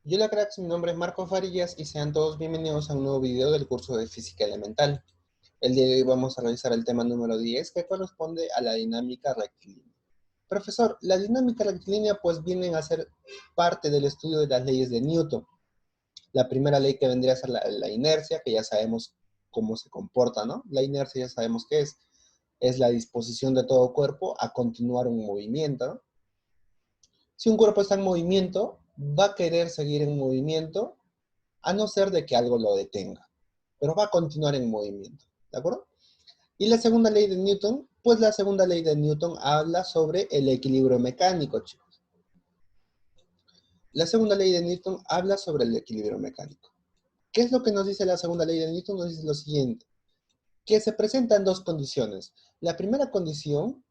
Hola cracks, mi nombre es Marco Farillas y sean todos bienvenidos a un nuevo video del curso de Física Elemental. El día de hoy vamos a realizar el tema número 10 que corresponde a la dinámica rectilínea. Profesor, la dinámica rectilínea pues viene a ser parte del estudio de las leyes de Newton. La primera ley que vendría a ser la inercia, que ya sabemos cómo se comporta, ¿no? La inercia ya sabemos qué es la disposición de todo cuerpo a continuar un movimiento, ¿no? Si un cuerpo está en movimiento, va a querer seguir en movimiento a no ser de que algo lo detenga, pero va a continuar en movimiento, ¿de acuerdo? Y la segunda ley de Newton, pues la segunda ley de Newton habla sobre el equilibrio mecánico, chicos. La segunda ley de Newton habla sobre el equilibrio mecánico. ¿Qué es lo que nos dice la segunda ley de Newton? Nos dice lo siguiente, que se presentan dos condiciones. La primera condición,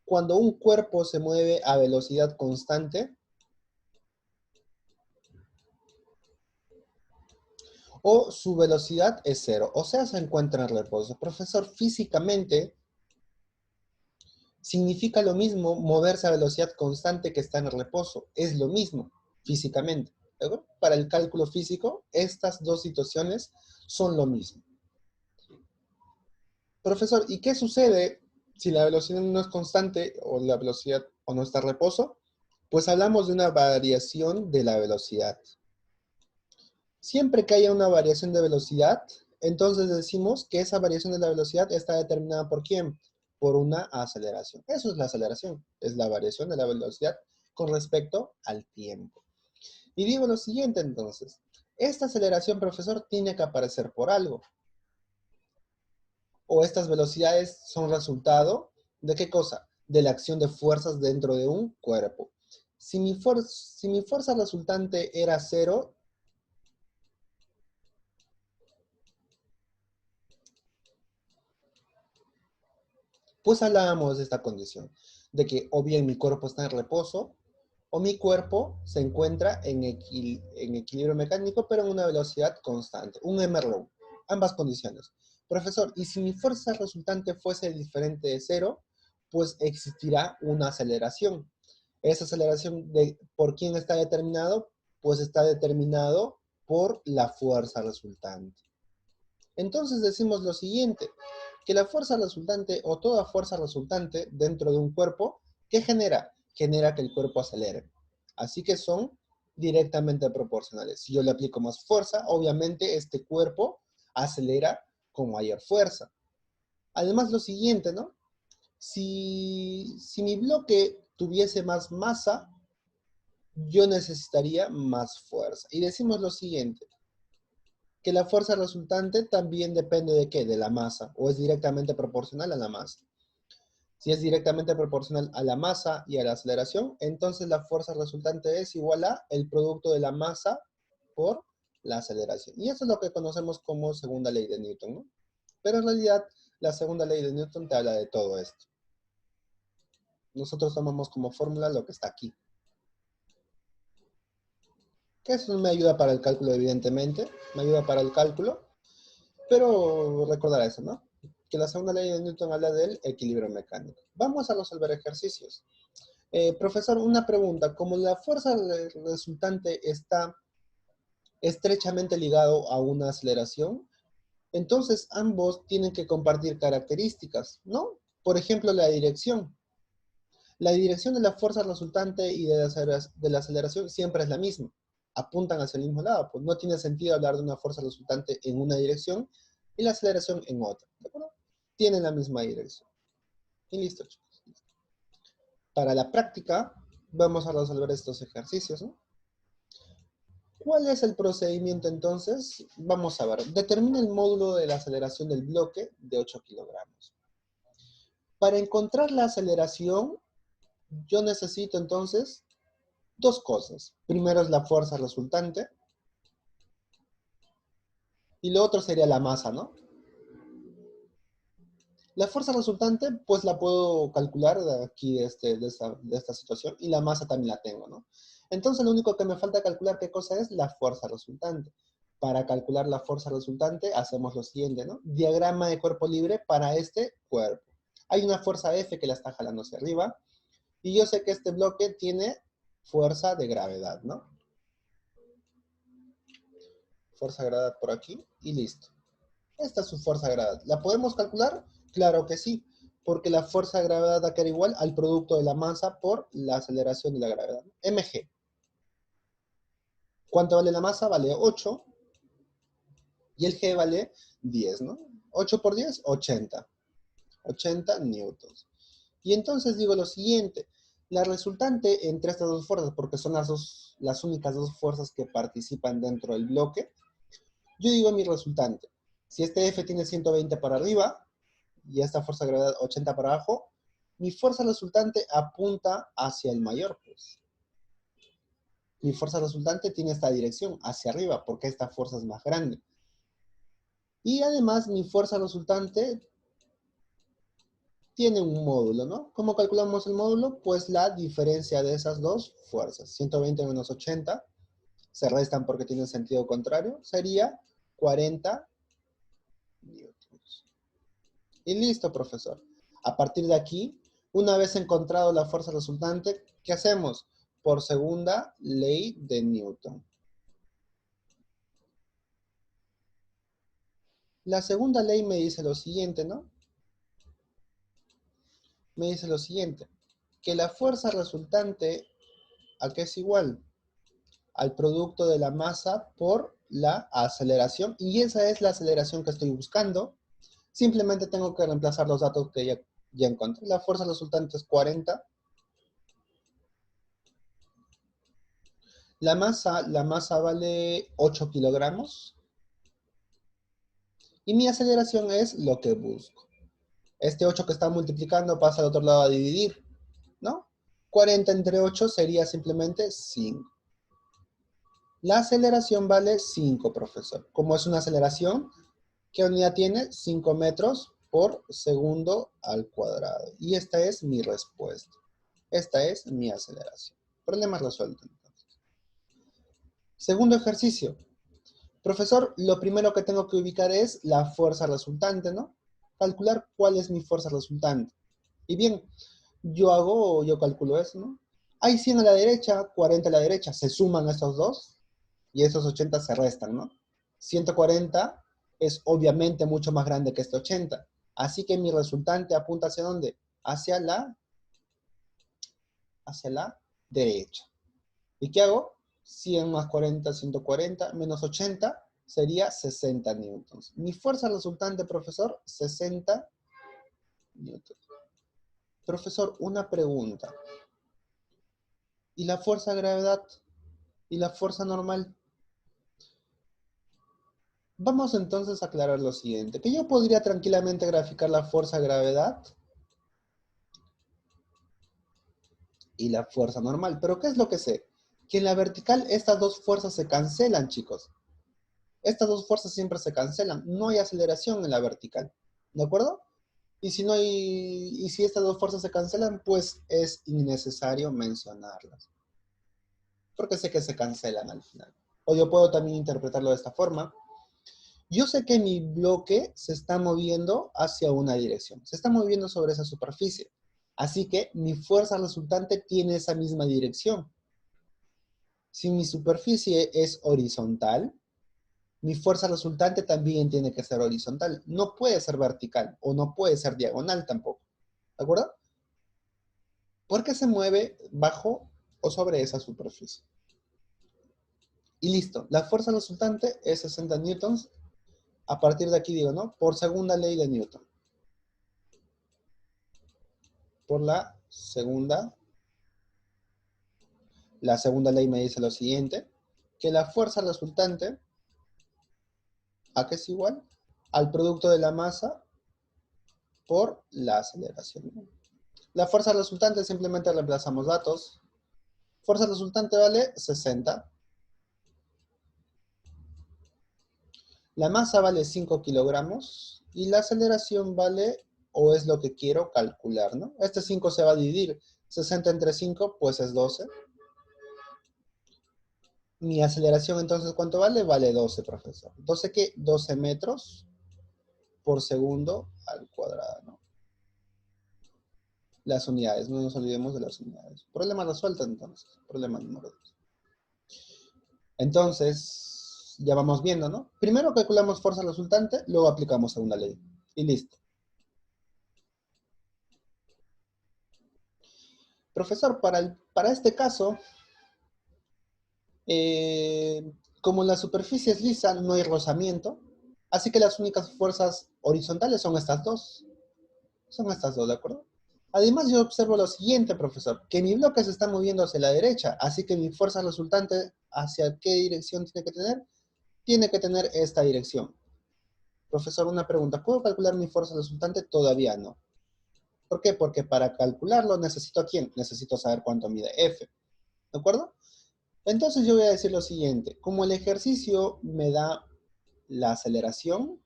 cuando un cuerpo se mueve a velocidad constante, o su velocidad es cero, o sea, se encuentra en reposo. Profesor, físicamente significa lo mismo moverse a velocidad constante que está en reposo. Es lo mismo físicamente. ¿De Para el cálculo físico, estas dos situaciones son lo mismo. Profesor, ¿y qué sucede si la velocidad no es constante o la velocidad o no está en reposo? Pues hablamos de una variación de la velocidad. Siempre que haya una variación de velocidad, entonces decimos que esa variación de la velocidad está determinada ¿por quién? Por una aceleración. Eso es la aceleración, es la variación de la velocidad con respecto al tiempo. Y digo lo siguiente entonces, esta aceleración, profesor, tiene que aparecer por algo. O estas velocidades son resultado ¿de qué cosa? De la acción de fuerzas dentro de un cuerpo. Si mi fuerza resultante era cero, pues hablábamos de esta condición, de que o bien mi cuerpo está en reposo, o mi cuerpo se encuentra en equilibrio mecánico, pero en una velocidad constante, un MRO, ambas condiciones. Profesor, ¿y si mi fuerza resultante fuese diferente de cero? Pues existirá una aceleración. Esa aceleración, ¿por quién está determinado? Pues está determinado por la fuerza resultante. Entonces decimos lo siguiente, que la fuerza resultante o toda fuerza resultante dentro de un cuerpo, ¿qué genera? Genera que el cuerpo acelere. Así que son directamente proporcionales. Si yo le aplico más fuerza, obviamente este cuerpo acelera con mayor fuerza. Además lo siguiente, ¿no? Si mi bloque tuviese más masa, yo necesitaría más fuerza. Y decimos lo siguiente, que la fuerza resultante también depende de ¿qué? De la masa, o es directamente proporcional a la masa. Si es directamente proporcional a la masa y a la aceleración, entonces la fuerza resultante es igual a el producto de la masa por la aceleración. Y eso es lo que conocemos como segunda ley de Newton, ¿no? Pero en realidad, la segunda ley de Newton te habla de todo esto. Nosotros tomamos como fórmula lo que está aquí. Que eso me ayuda para el cálculo, evidentemente. Me ayuda para el cálculo. Pero recordar eso, ¿no? Que la segunda ley de Newton habla del equilibrio mecánico. Vamos a resolver ejercicios. Profesor, una pregunta. Como la fuerza resultante está estrechamente ligado a una aceleración, entonces ambos tienen que compartir características, ¿no? Por ejemplo, la dirección. La dirección de la fuerza resultante y de la aceleración siempre es la misma. Apuntan hacia el mismo lado. Pues no tiene sentido hablar de una fuerza resultante en una dirección y la aceleración en otra. ¿De acuerdo? Tienen la misma dirección. Y listo, chicos. Para la práctica, vamos a resolver estos ejercicios, ¿no? ¿Cuál es el procedimiento entonces? Vamos a ver. Determina el módulo de la aceleración del bloque de 8 kilogramos. Para encontrar la aceleración, yo necesito entonces dos cosas. Primero es la fuerza resultante y lo otro sería la masa, ¿no? La fuerza resultante, pues la puedo calcular de aquí, de esta situación, y la masa también la tengo, ¿no? Entonces lo único que me falta calcular, ¿qué cosa es? La fuerza resultante. Para calcular la fuerza resultante, hacemos lo siguiente, ¿no? Diagrama de cuerpo libre para este cuerpo. Hay una fuerza F que la está jalando hacia arriba, y yo sé que este bloque tiene fuerza de gravedad, ¿no? fuerza de gravedad por aquí y listo. Esta es su fuerza de gravedad. ¿La podemos calcular? Claro que sí, porque la fuerza de gravedad va a quedar igual al producto de la masa por la aceleración y la gravedad. mg. ¿Cuánto vale la masa? Vale 8. Y el g vale 10, ¿no? 8 por 10, 80. 80 newtons. Y entonces digo lo siguiente. La resultante entre estas dos fuerzas, porque son las únicas dos fuerzas que participan dentro del bloque, yo digo mi resultante. Si este F tiene 120 para arriba, y esta fuerza de gravedad 80 para abajo, mi fuerza resultante apunta hacia el mayor, pues. Mi fuerza resultante tiene esta dirección, hacia arriba, porque esta fuerza es más grande. Y además mi fuerza resultante tiene un módulo, ¿no? ¿Cómo calculamos el módulo? Pues la diferencia de esas dos fuerzas. 120 menos 80, se restan porque tienen sentido contrario, sería 40 newtons. Y listo, profesor. A partir de aquí, una vez encontrado la fuerza resultante, ¿qué hacemos? Por segunda ley de Newton. La segunda ley me dice lo siguiente, ¿no? Me dice lo siguiente, que la fuerza resultante, ¿a qué es igual? Al producto de la masa por la aceleración, y esa es la aceleración que estoy buscando. Simplemente tengo que reemplazar los datos que ya encontré. La fuerza resultante es 40. La masa vale 8 kilogramos. Y mi aceleración es lo que busco. Este 8 que está multiplicando pasa al otro lado a dividir, ¿no? 40 entre 8 sería simplemente 5. La aceleración vale 5, profesor. Como es una aceleración, ¿qué unidad tiene? 5 metros por segundo al cuadrado. Y esta es mi respuesta. Esta es mi aceleración. Problema resuelto, entonces. Segundo ejercicio. Profesor, lo primero que tengo que ubicar es la fuerza resultante, ¿no? Calcular cuál es mi fuerza resultante. Y bien, yo calculo eso, ¿no? Hay 100 a la derecha, 40 a la derecha, se suman esos dos y esos 80 se restan, ¿no? 140 es obviamente mucho más grande que este 80. Así que mi resultante apunta ¿hacia dónde? Hacia la derecha. ¿Y qué hago? 100 más 40, 140, menos 80, sería 60 newtons. Mi fuerza resultante, profesor, 60 newtons. Profesor, una pregunta. ¿Y la fuerza de gravedad? ¿Y la fuerza normal? Vamos entonces a aclarar lo siguiente, que yo podría tranquilamente graficar la fuerza de gravedad y la fuerza normal, pero ¿qué es lo que sé? Que en la vertical estas dos fuerzas se cancelan, chicos. Estas dos fuerzas siempre se cancelan, no hay aceleración en la vertical, ¿de acuerdo? Y si no hay, y si estas dos fuerzas se cancelan, pues es innecesario mencionarlas, porque sé que se cancelan al final. O yo puedo también interpretarlo de esta forma. Yo sé que mi bloque se está moviendo hacia una dirección, se está moviendo sobre esa superficie. Así que mi fuerza resultante tiene esa misma dirección. Si mi superficie es horizontal, mi fuerza resultante también tiene que ser horizontal. No puede ser vertical o no puede ser diagonal tampoco. ¿De acuerdo? Porque se mueve bajo o sobre esa superficie. Y listo. La fuerza resultante es 60 newtons. A partir de aquí digo, ¿no? Por segunda ley de Newton. Por la segunda ley me dice lo siguiente, que la fuerza resultante, ¿a qué es igual? Al producto de la masa por la aceleración. La fuerza resultante simplemente reemplazamos datos. Fuerza resultante vale 60. La masa vale 5 kilogramos y la aceleración vale, o es lo que quiero calcular, ¿no? Este 5 se va a dividir. 60 entre 5, pues es 12. Mi aceleración entonces, ¿cuánto vale? Vale 12, profesor. ¿12 qué? 12 metros por segundo al cuadrado, ¿no? Las unidades, no nos olvidemos de las unidades. Problema resuelto entonces, problema número 2. Entonces, ya vamos viendo, ¿no? Primero calculamos fuerza resultante, luego aplicamos segunda ley. Y listo. Profesor, para este caso, como la superficie es lisa, no hay rozamiento, así que las únicas fuerzas horizontales son estas dos. Son estas dos, ¿de acuerdo? Además, yo observo lo siguiente, profesor, que mi bloque se está moviendo hacia la derecha, así que mi fuerza resultante, ¿hacia qué dirección tiene que tener? Tiene que tener esta dirección. Profesor, una pregunta, ¿puedo calcular mi fuerza resultante? Todavía no. ¿Por qué? Porque para calcularlo necesito ¿a quién? Necesito saber cuánto mide F, ¿de acuerdo? Entonces yo voy a decir lo siguiente, como el ejercicio me da la aceleración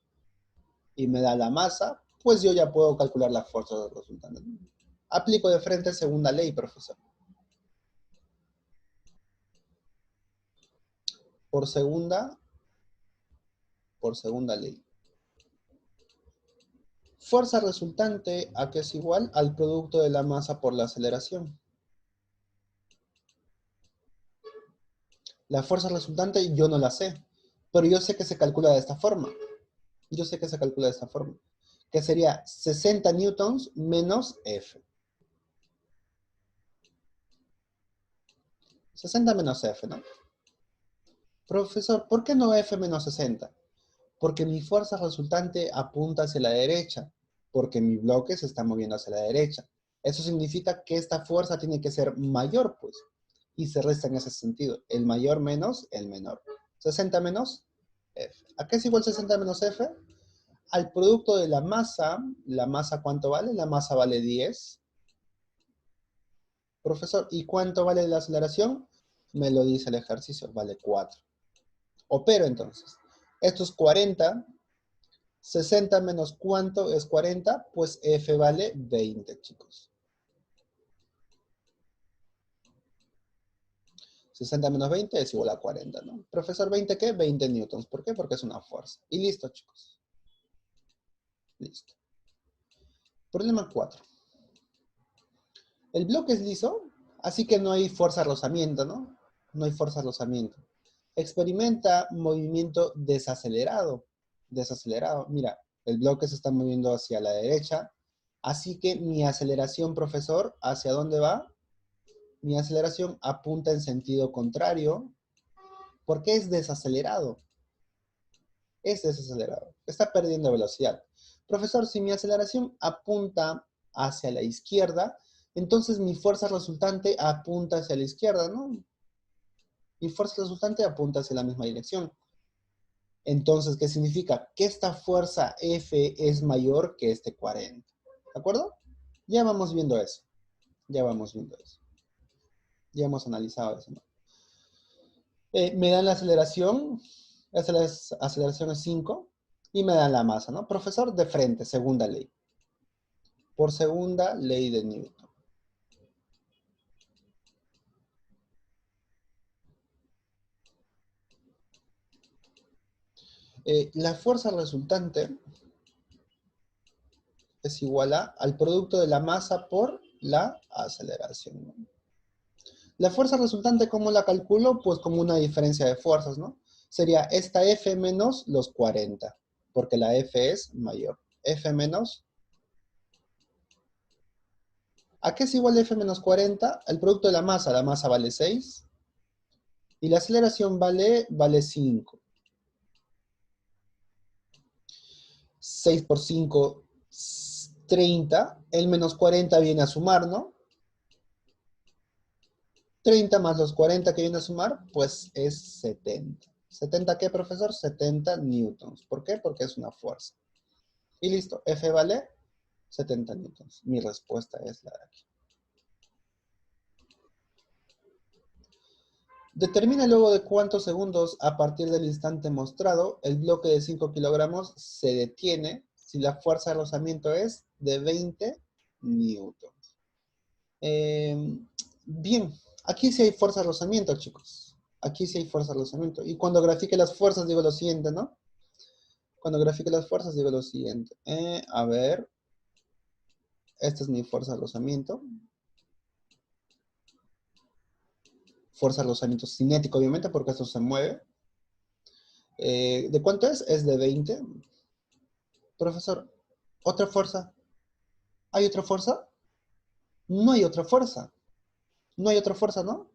y me da la masa, pues yo ya puedo calcular la fuerza resultante. Aplico de frente segunda ley, profesor. Por segunda ley. Fuerza resultante, ¿a qué es igual? Al producto de la masa por la aceleración. La fuerza resultante yo no la sé, pero yo sé que se calcula de esta forma. Yo sé que se calcula de esta forma. Que sería 60 newtons menos F. 60 menos F, ¿no? Profesor, ¿por qué no F menos 60? Porque mi fuerza resultante apunta hacia la derecha, porque mi bloque se está moviendo hacia la derecha. Eso significa que esta fuerza tiene que ser mayor, pues, y se resta en ese sentido. El mayor menos el menor. 60 menos F. ¿A qué es igual 60 menos F? Al producto de la masa ¿cuánto vale? La masa vale 10. Profesor, ¿y cuánto vale la aceleración? Me lo dice el ejercicio, vale 4. Opero entonces. Esto es 40. 60 menos ¿cuánto es 40? Pues F vale 20, chicos. 60 menos 20 es igual a 40, ¿no? Profesor, ¿20 qué? 20 newtons. ¿Por qué? Porque es una fuerza. Y listo, chicos. Listo. Problema 4. El bloque es liso, así que no hay fuerza de rozamiento, ¿no? No hay fuerza de rozamiento. Experimenta movimiento desacelerado. Desacelerado. Mira, el bloque se está moviendo hacia la derecha, así que mi aceleración, profesor, ¿hacia dónde va? Mi aceleración apunta en sentido contrario, porque es desacelerado. Es desacelerado. Está perdiendo velocidad. Profesor, si mi aceleración apunta hacia la izquierda, entonces mi fuerza resultante apunta hacia la izquierda, ¿no? Mi fuerza resultante apunta hacia la misma dirección. Entonces, ¿qué significa? Que esta fuerza F es mayor que este 40. ¿De acuerdo? Ya vamos viendo eso. Ya vamos viendo eso. Ya hemos analizado eso, ¿no? Me dan la aceleración es 5, y me dan la masa, ¿no? Profesor, de frente, segunda ley. Por segunda ley de Newton. La fuerza resultante es igual al producto de la masa por la aceleración, ¿no? La fuerza resultante, ¿cómo la calculo? Pues como una diferencia de fuerzas, ¿no? Sería esta F menos los 40, porque la F es mayor. F menos... ¿A qué es igual F menos 40? El producto de la masa vale 6, y la aceleración vale 5. 6 por 5, 30. El menos 40 viene a sumar, ¿no? 30 más los 40 que viene a sumar, pues es 70. ¿70 qué, profesor? 70 newtons. ¿Por qué? Porque es una fuerza. Y listo, F vale 70 newtons. Mi respuesta es la de aquí. Determina luego de cuántos segundos a partir del instante mostrado el bloque de 5 kilogramos se detiene si la fuerza de rozamiento es de 20 newtons. Bien, aquí sí hay fuerza de rozamiento, chicos. Aquí sí hay fuerza de rozamiento. Y cuando grafique las fuerzas digo lo siguiente, ¿no? Cuando grafique las fuerzas digo lo siguiente. A ver, esta es mi fuerza de rozamiento. Fuerza de rozamiento cinético, obviamente, porque esto se mueve. ¿De cuánto es? Es de 20. Profesor, ¿otra fuerza? ¿Hay otra fuerza? No hay otra fuerza. No hay otra fuerza, ¿no?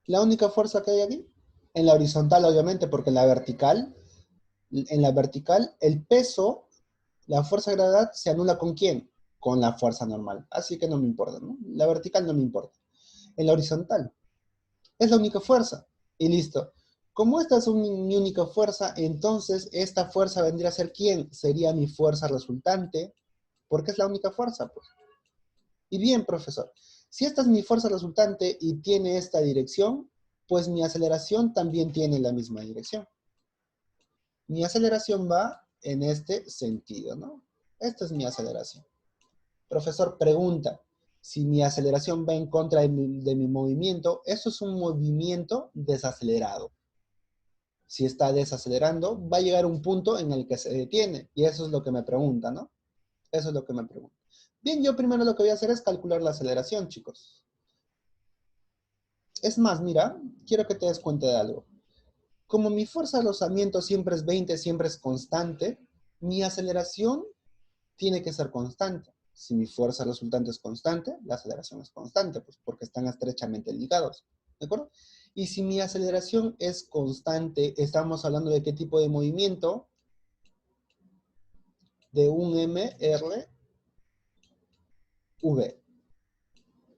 La única fuerza que hay aquí, en la horizontal obviamente, porque en la vertical, el peso, la fuerza de gravedad se anula ¿con quién? Con la fuerza normal. Así que no me importa, ¿no? La vertical no me importa. En la horizontal, es la única fuerza. Y listo. Como esta es mi única fuerza, entonces esta fuerza vendría a ser ¿quién? Sería mi fuerza resultante, porque es la única fuerza, pues. Y bien, profesor, si esta es mi fuerza resultante y tiene esta dirección, pues mi aceleración también tiene la misma dirección. Mi aceleración va en este sentido, ¿no? Esta es mi aceleración. Profesor, pregunta, si mi aceleración va en contra de mi movimiento, eso es un movimiento desacelerado. Si está desacelerando, va a llegar un punto en el que se detiene. Y eso es lo que me pregunta, ¿no? Eso es lo que me pregunta. Bien, yo primero lo que voy a hacer es calcular la aceleración, chicos. Es más, mira, quiero que te des cuenta de algo. Como mi fuerza de alzamiento siempre es 20, siempre es constante, mi aceleración tiene que ser constante. Si mi fuerza resultante es constante, la aceleración es constante, pues porque están estrechamente ligados. ¿De acuerdo? Y si mi aceleración es constante, estamos hablando de qué tipo de movimiento, de un mRV.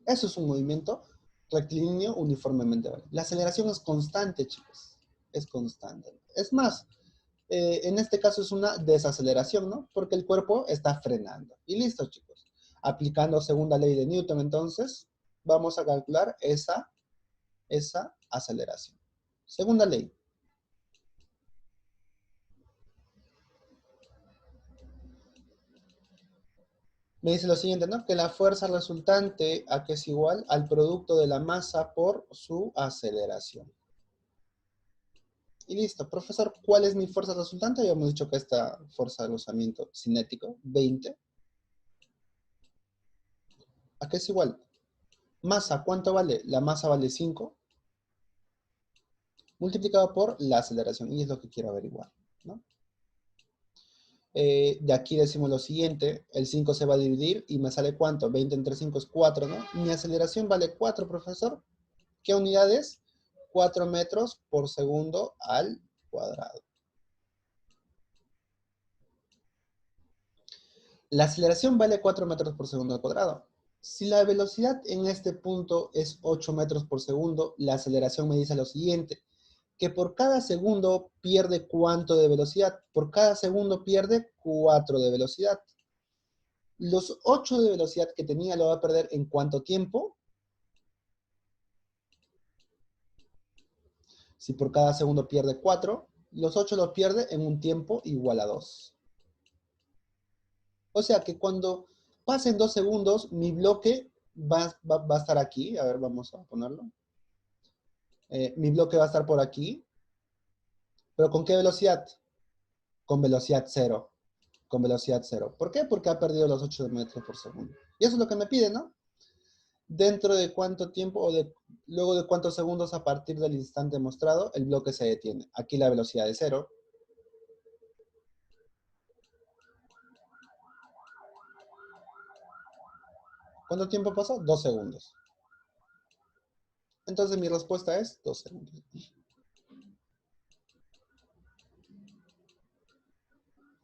Eso es un movimiento rectilíneo uniformemente. La aceleración es constante, chicos. Es constante. Es más, en este caso es una desaceleración, ¿no? Porque el cuerpo está frenando. Y listo, chicos. Aplicando segunda ley de Newton, entonces, vamos a calcular esa aceleración. Segunda ley. Me dice lo siguiente, ¿no? Que la fuerza resultante a que es igual al producto de la masa por su aceleración. Y listo. Profesor, ¿cuál es mi fuerza resultante? Ya hemos dicho que esta fuerza de rozamiento cinético, 20. ¿A qué es igual? Masa, ¿cuánto vale? La masa vale 5, multiplicado por la aceleración. Y es lo que quiero averiguar, ¿no? De aquí decimos lo siguiente, el 5 se va a dividir y me sale ¿cuánto? 20 entre 5 es 4, ¿no? Mi aceleración vale 4, profesor. ¿Qué unidad es? 4 metros por segundo al cuadrado. La aceleración vale 4 metros por segundo al cuadrado. Si la velocidad en este punto es 8 metros por segundo, la aceleración me dice lo siguiente, que por cada segundo pierde ¿cuánto de velocidad? Por cada segundo pierde 4 de velocidad. Los 8 de velocidad que tenía lo va a perder ¿en cuánto tiempo? Si por cada segundo pierde 4, los 8 los pierde en un tiempo igual a 2. O sea que cuando pasen 2 segundos, mi bloque va a estar aquí. A ver, vamos a ponerlo. Mi bloque va a estar por aquí. ¿Pero con qué velocidad? Con velocidad cero. Con velocidad cero. ¿Por qué? Porque ha perdido los 8 metros por segundo. Y eso es lo que me pide, ¿no? Dentro de cuánto tiempo o luego de cuántos segundos a partir del instante mostrado, el bloque se detiene. Aquí la velocidad es cero. ¿Cuánto tiempo pasó? 2 segundos. Entonces mi respuesta es 2 segundos.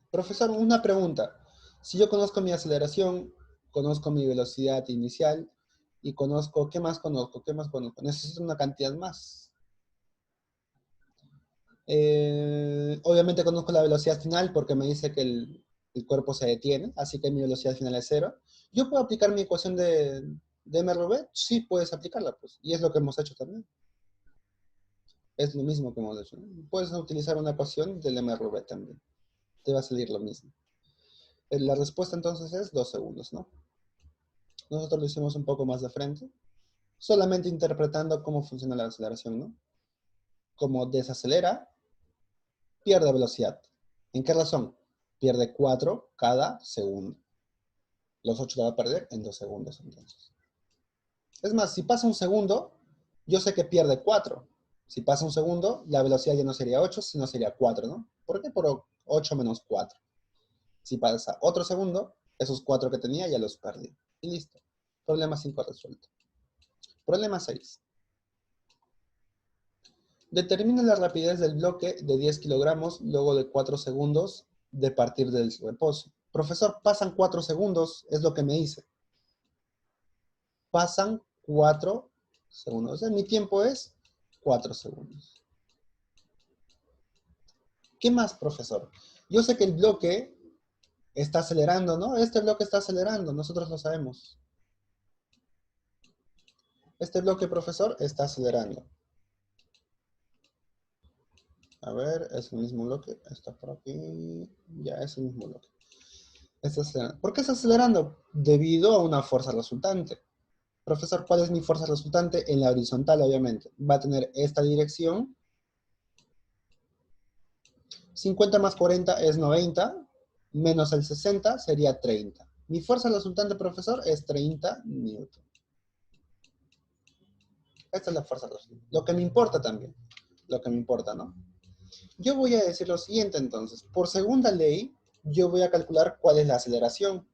Profesor, una pregunta. Si yo conozco mi aceleración, conozco mi velocidad inicial y conozco, ¿qué más conozco? ¿Qué más conozco? Necesito una cantidad más. Obviamente conozco la velocidad final porque me dice que el cuerpo se detiene, así que mi velocidad final es cero. ¿Yo puedo aplicar mi ecuación de MRV? Sí, puedes aplicarla, pues. Y es lo que hemos hecho también. Es lo mismo que hemos hecho, ¿no? Puedes utilizar una ecuación del MRV también. Te va a salir lo mismo. La respuesta entonces es 2 segundos, ¿no? Nosotros lo hicimos un poco más de frente, solamente interpretando cómo funciona la aceleración, ¿no? Como desacelera, pierde velocidad. ¿En qué razón? Pierde 4 cada segundo. Los 8 lo va a perder en 2 segundos, entonces. Es más, si pasa un segundo, yo sé que pierde 4. Si pasa un segundo, la velocidad ya no sería 8, sino sería 4, ¿no? ¿Por qué? Por 8 menos 4. Si pasa otro segundo, esos 4 que tenía ya los perdí. Y listo. Problema 5 resuelto. Problema 6. Determina la rapidez del bloque de 10 kilogramos luego de 4 segundos de partir del reposo. Profesor, pasan 4 segundos, es lo que me dice. Pasan 4 segundos. O sea, mi tiempo es 4 segundos. ¿Qué más, profesor? Yo sé que el bloque está acelerando, ¿no? Este bloque está acelerando, nosotros lo sabemos. Este bloque, profesor, está acelerando. A ver, es el mismo bloque. Está por aquí. Ya, es el mismo bloque. Está acelerando. ¿Por qué está acelerando? Debido a una fuerza resultante. Profesor, ¿cuál es mi fuerza resultante? En la horizontal, obviamente. Va a tener esta dirección. 50 más 40 es 90. Menos el 60 sería 30. Mi fuerza resultante, profesor, es 30 newton. Esta es la fuerza resultante. Lo que me importa también. Lo que me importa, ¿no? Yo voy a decir lo siguiente entonces. Por segunda ley, yo voy a calcular cuál es la aceleración.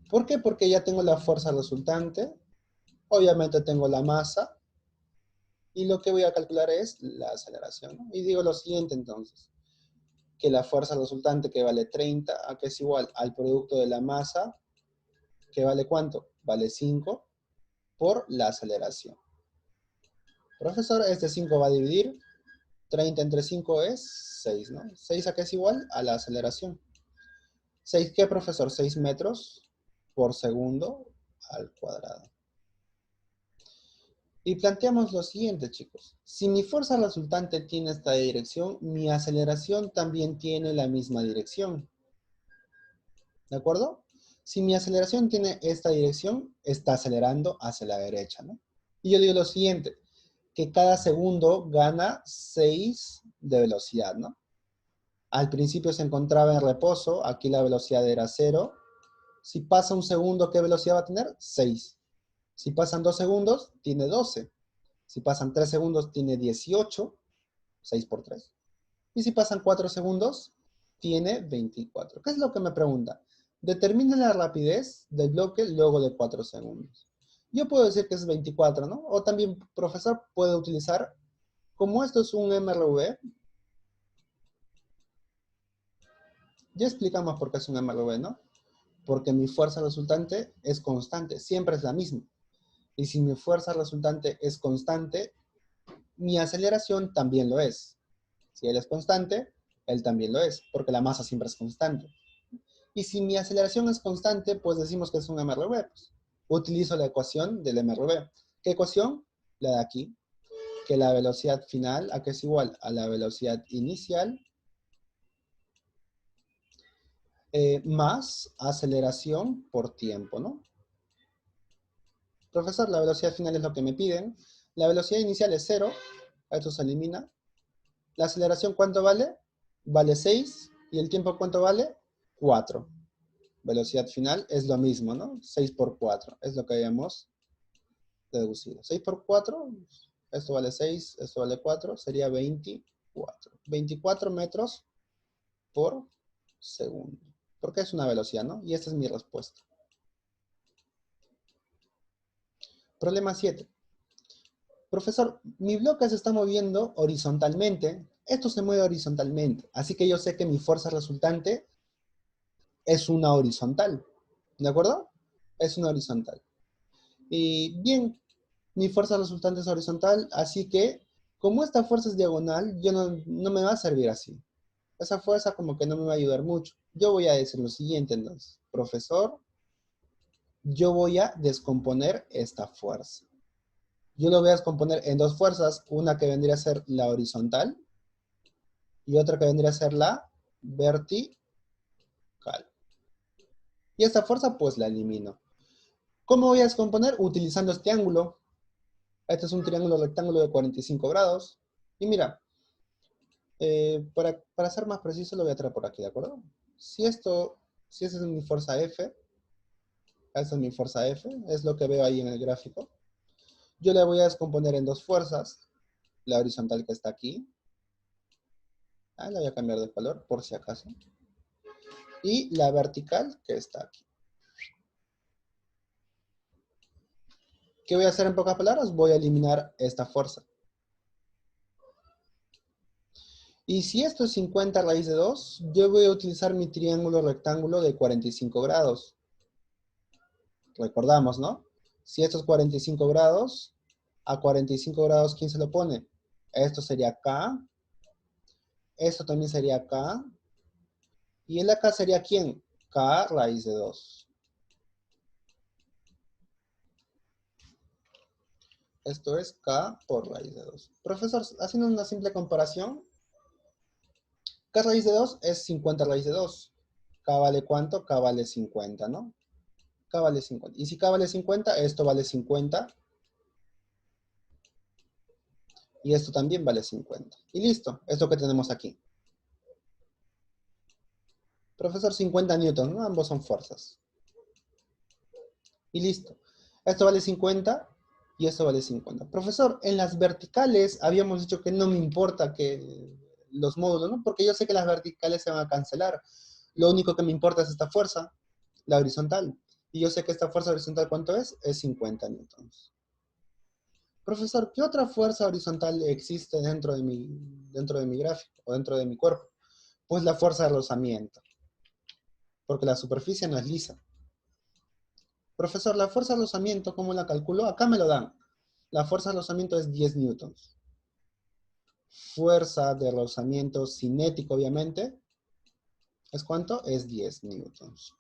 ¿Por qué? Porque ya tengo la fuerza resultante, obviamente tengo la masa, y lo que voy a calcular es la aceleración, ¿no? Y digo lo siguiente entonces, que la fuerza resultante que vale 30, que es igual al producto de la masa, que vale ¿cuánto? Vale 5, por la aceleración. Profesor, este 5 va a dividir, 30 entre 5 es 6, ¿no? 6 que es igual a la aceleración. 6, ¿qué, profesor? 6 metros por segundo al cuadrado. Y planteamos lo siguiente, chicos. Si mi fuerza resultante tiene esta dirección, mi aceleración también tiene la misma dirección. ¿De acuerdo? Si mi aceleración tiene esta dirección, está acelerando hacia la derecha, ¿no? Y yo digo lo siguiente, que cada segundo gana 6 de velocidad, ¿no? Al principio se encontraba en reposo, aquí la velocidad era 0. Si pasa un segundo, ¿qué velocidad va a tener? 6. Si pasan 2 segundos, tiene 12. Si pasan 3 segundos, tiene 18, 6 por 3. Y si pasan 4 segundos, tiene 24. ¿Qué es lo que me pregunta? Determina la rapidez del bloque luego de 4 segundos. Yo puedo decir que es 24, ¿no? O también, profesor, puede utilizar, como esto es un MRV, ya explicamos por qué es un MRV, ¿no? Porque mi fuerza resultante es constante, siempre es la misma. Y si mi fuerza resultante es constante, mi aceleración también lo es. Si él es constante, él también lo es, porque la masa siempre es constante. Y si mi aceleración es constante, pues decimos que es un MRV. Pues. Utilizo la ecuación del MRV. ¿Qué ecuación? La de aquí, que la velocidad final, a que es igual a la velocidad inicial, más aceleración por tiempo, ¿no? Profesor, la velocidad final es lo que me piden. La velocidad inicial es 0, esto se elimina. ¿La aceleración cuánto vale? Vale 6. ¿Y el tiempo cuánto vale? 4. Velocidad final es lo mismo, ¿no? 6 por 4, es lo que habíamos deducido. 6 por 4, esto vale 6, esto vale 4, sería 24. 24 metros por segundo. Porque es una velocidad, ¿no? Y esta es mi respuesta. Problema 7. Profesor, mi bloque se está moviendo horizontalmente. Esto se mueve horizontalmente. Así que yo sé que mi fuerza resultante es una horizontal. ¿De acuerdo? Es una horizontal. Y bien, mi fuerza resultante es horizontal, así que como esta fuerza es diagonal, yo no me va a servir así. Esa fuerza como que no me va a ayudar mucho. Yo voy a decir lo siguiente entonces. Profesor, yo voy a descomponer esta fuerza. Yo lo voy a descomponer en dos fuerzas, una que vendría a ser la horizontal y otra que vendría a ser la vertical. Y esta fuerza pues la elimino. ¿Cómo voy a descomponer? Utilizando este ángulo. Este es un triángulo rectángulo de 45 grados. Y mira, Para ser más preciso, lo voy a traer por aquí, ¿de acuerdo? Si esa es mi fuerza F, esta es mi fuerza F, es lo que veo ahí en el gráfico. Yo la voy a descomponer en dos fuerzas, la horizontal que está aquí, la voy a cambiar de color por si acaso, y la vertical que está aquí. ¿Qué voy a hacer en pocas palabras? Voy a eliminar esta fuerza. Y si esto es 50 raíz de 2, yo voy a utilizar mi triángulo rectángulo de 45 grados. Recordamos, ¿no? Si esto es 45 grados, a 45 grados, ¿quién se lo pone? Esto sería acá, esto también sería acá, y el acá sería ¿quién? K raíz de 2. Esto es K por raíz de 2. Profesor, haciendo una simple comparación, K raíz de 2 es 50 raíz de 2. K vale ¿cuánto? K vale 50, ¿no? K vale 50. Y si K vale 50, esto vale 50. Y esto también vale 50. Y listo, es lo que tenemos aquí. Profesor, 50 newtons, ¿no? Ambos son fuerzas. Y listo. Esto vale 50 y esto vale 50. Profesor, en las verticales habíamos dicho que no me importa que los módulos, ¿no? Porque yo sé que las verticales se van a cancelar. Lo único que me importa es esta fuerza, la horizontal. Y yo sé que esta fuerza horizontal, ¿cuánto es? Es 50 newtons. Profesor, ¿qué otra fuerza horizontal existe dentro de mi gráfico o dentro de mi cuerpo? Pues la fuerza de rozamiento, porque la superficie no es lisa. Profesor, la fuerza de rozamiento, ¿cómo la calculo? Acá me lo dan. La fuerza de rozamiento es 10 newtons. Fuerza de rozamiento cinético, obviamente, ¿es cuánto? Es 10 newtons.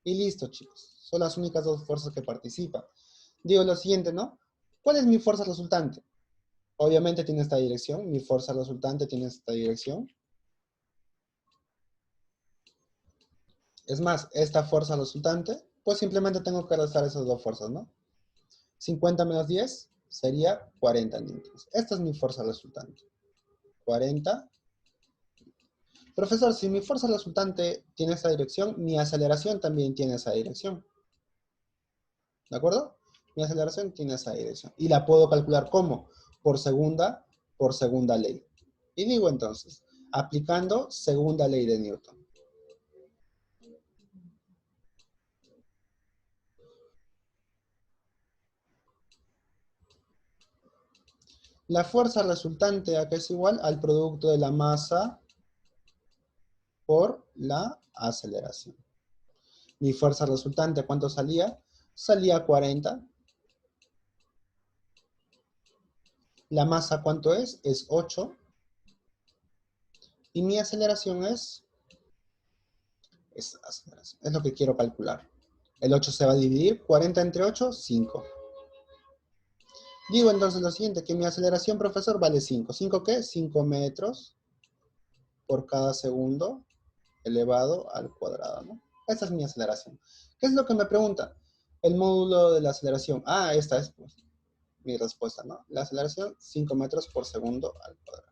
Y listo, chicos. Son las únicas dos fuerzas que participan. Digo lo siguiente, ¿no? ¿Cuál es mi fuerza resultante? Obviamente tiene esta dirección. Mi fuerza resultante tiene esta dirección. Es más, esta fuerza resultante, pues simplemente tengo que restar esas dos fuerzas, ¿no? 50 menos 10 sería 40 newtons. Esta es mi fuerza resultante. 40. Profesor, si mi fuerza resultante tiene esa dirección, mi aceleración también tiene esa dirección. ¿De acuerdo? Mi aceleración tiene esa dirección. Y la puedo calcular ¿cómo? Por segunda ley. Y digo entonces, aplicando segunda ley de Newton. La fuerza resultante acá es igual al producto de la masa por la aceleración. Mi fuerza resultante, ¿cuánto salía? Salía 40. La masa, ¿cuánto es? Es 8. Y mi aceleración es aceleración. Es lo que quiero calcular. El 8 se va a dividir. 40 entre 8, 5. Digo entonces lo siguiente, que mi aceleración, profesor, vale 5. ¿5 qué? 5 metros por cada segundo elevado al cuadrado, ¿no? Esa es mi aceleración. ¿Qué es lo que me pregunta? El módulo de la aceleración. Ah, esta es pues, mi respuesta, ¿no? La aceleración, 5 metros por segundo al cuadrado.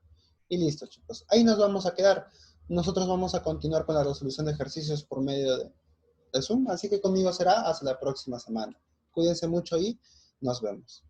Y listo, chicos. Ahí nos vamos a quedar. Nosotros vamos a continuar con la resolución de ejercicios por medio de Zoom. Así que conmigo será hasta la próxima semana. Cuídense mucho y nos vemos.